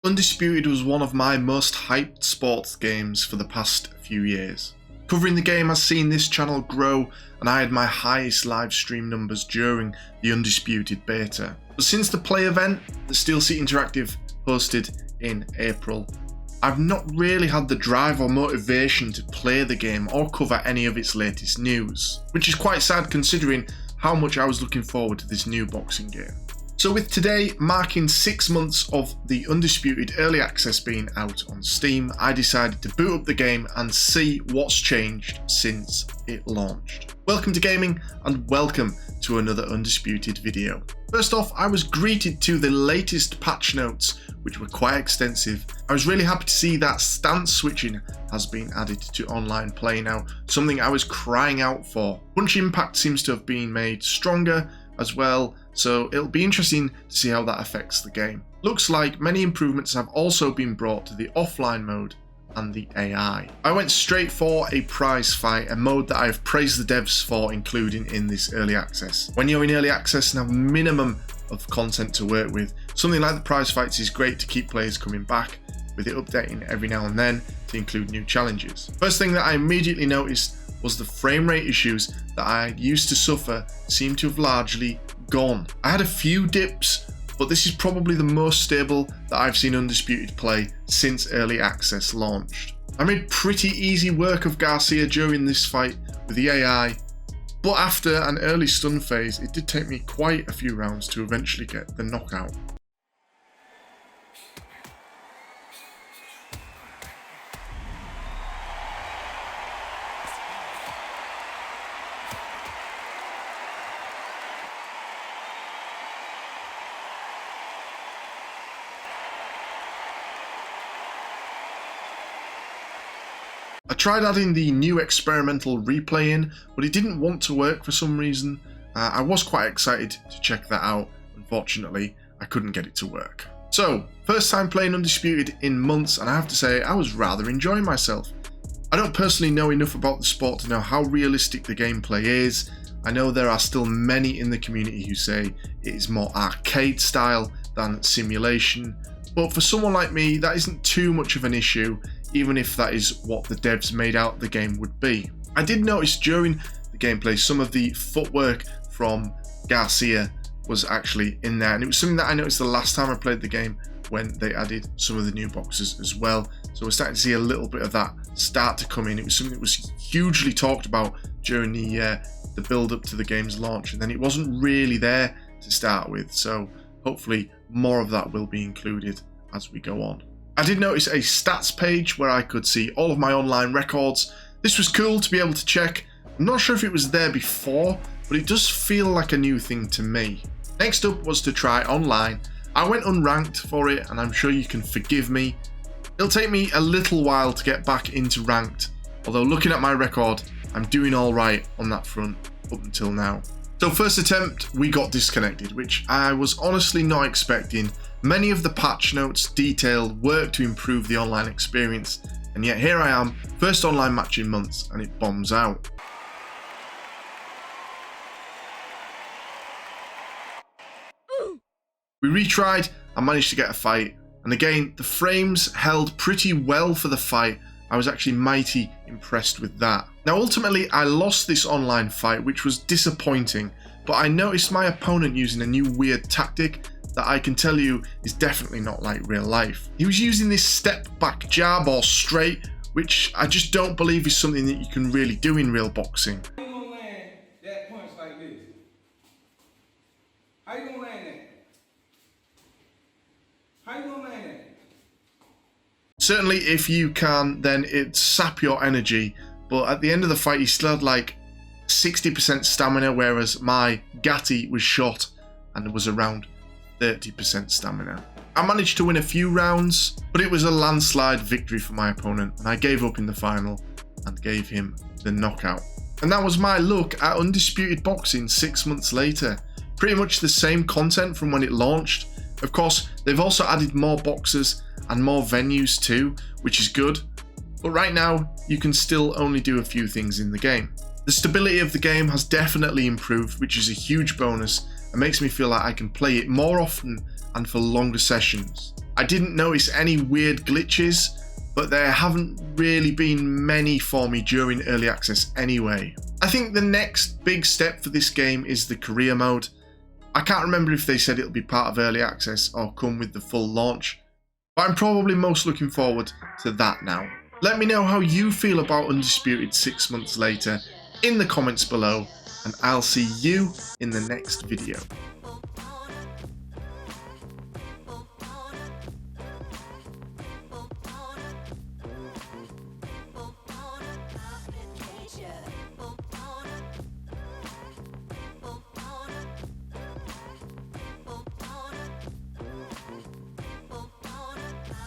Undisputed was one of my most hyped sports games for the past few years. Covering the game has seen this channel grow, and I had my highest live stream numbers during the Undisputed beta. But since the play event that Steel Seat Interactive hosted in April, I've not really had the drive or motivation to play the game or cover any of its latest news, which is quite sad considering how much I was looking forward to this new boxing game. So with today marking 6 months of the Undisputed Early Access being out on Steam, I decided to boot up the game and see what's changed since it launched. Welcome to gaming and welcome to another Undisputed video. First off, I was greeted to the latest patch notes, which were quite extensive. I was really happy to see that stance switching has been added to online play now, something I was crying out for. Punch impact seems to have been made stronger as well, so it'll be interesting to see how that affects the game. Looks like many improvements have also been brought to the offline mode and the AI. I went straight for a prize fight, a mode that I've praised the devs for including in this early access. When you're in early access and have minimum of content to work with, something like the prize fights is great to keep players coming back, with it updating every now and then to include new challenges. First thing that I immediately noticed was the frame rate issues that I used to suffer seem to have largely gone. I had a few dips, but this is probably the most stable that I've seen Undisputed play since early access launched. I made pretty easy work of Garcia during this fight with the AI, but after an early stun phase, it did take me quite a few rounds to eventually get the knockout. I tried adding the new experimental replay in, but it didn't want to work for some reason. I was quite excited to check that out. Unfortunately, I couldn't get it to work. So, first time playing Undisputed in months, and I have to say I was rather enjoying myself. I don't personally know enough about the sport to know how realistic the gameplay is. I know there are still many in the community who say it is more arcade style than simulation, but for someone like me that isn't too much of an issue, even if that is what the devs made out the game would be. I did notice during the gameplay some of the footwork from Garcia was actually in there, and it was something that I noticed the last time I played the game when they added some of the new boxes as well. So we're starting to see a little bit of that start to come in. It was something that was hugely talked about during the build up to the game's launch, and then it wasn't really there to start with, so hopefully more of that will be included as we go on. I did notice a stats page where I could see all of my online records. This was cool to be able to check. I'm not sure if it was there before, but it does feel like a new thing to me. Next up was to try online. I went unranked for it, and I'm sure you can forgive me. It'll take me a little while to get back into ranked, although looking at my record, I'm doing alright on that front up until now. So first attempt, we got disconnected, which I was honestly not expecting. Many of the patch notes detailed work to improve the online experience, and yet here I am, first online match in months, and it bombs out. We retried and managed to get a fight, and again the frames held pretty well for the fight. I was actually mighty impressed with that. Now ultimately I lost this online fight, which was disappointing, but I noticed my opponent using a new weird tactic that I can tell you is definitely not like real life. He was using this step back jab or straight, which I just don't believe is something that you can really do in real boxing. How you gonna land that punch like this? How you gonna land that? How you gonna land that? Certainly if you can, then it'd sap your energy, but at the end of the fight he still had like 60% stamina, whereas my Gatti was shot and was around 30% stamina. I managed to win a few rounds, but it was a landslide victory for my opponent, and I gave up in the final and gave him the knockout. And that was my look at Undisputed Boxing 6 months later. Pretty much the same content from when it launched. Of course, they've also added more boxes and more venues too, which is good, but right now you can still only do a few things in the game. The stability of the game has definitely improved, which is a huge bonus and makes me feel like I can play it more often and for longer sessions. I didn't notice any weird glitches, but there haven't really been many for me during early access anyway. I think the next big step for this game is the career mode. I can't remember if they said it'll be part of early access or come with the full launch, but I'm probably most looking forward to that now. Let me know how you feel about Undisputed 6 months later in the comments below, and I'll see you in the next video.